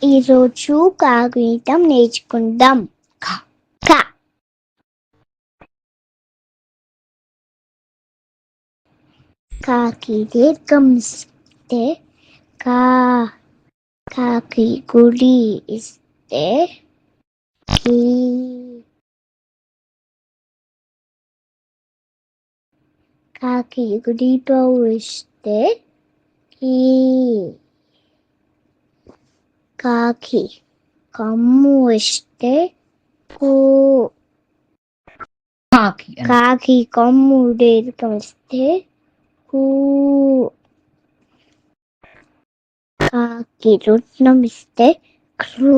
ఈరోజు కాగితం నేర్చుకుందాం. క కాకి దీర్ఘం ఇస్తే కా, కాకి గుడి ఇస్తే కీ, కాకి గుడితో ఇస్తే కీ, కాకి కమ్ము ఇస్తే కూ, కాకి కొమ్ము దీర్ఘం ఇస్తే కూ, కాకి రుత్నం ఇస్తే క్రూ,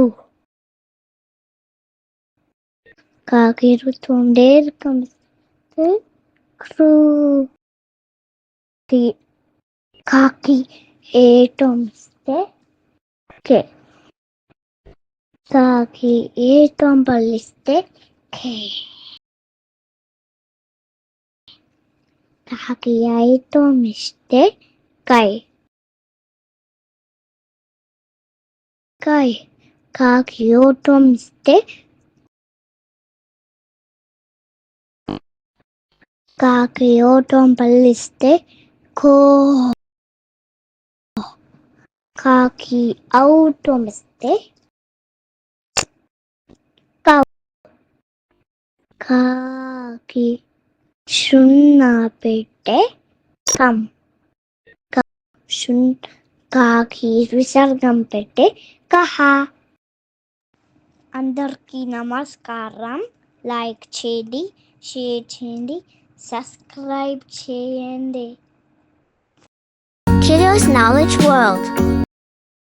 కాకి రుత్వం దీర్ఘం ఇస్తే క్రూ, కాకి ఏటం ఇస్తే కే, కాకి ఏటం పలిస్తే కే, కాకి ఐటం ఇస్తే కై, కై, కాకి ఓటం ఇస్తే కాకి ఓటం పలిస్తే కో, కాకి ఔటం ఇస్తే కౌ, కాకి సున్నా పెట్టే కం, కాకి విసర్గం పెట్టే కహ. అందరికీ నమస్కారం. లైక్ చేయండి, షేర్ చేయండి, సబ్స్క్రైబ్ చేయండి. Kiddo's Knowledge World.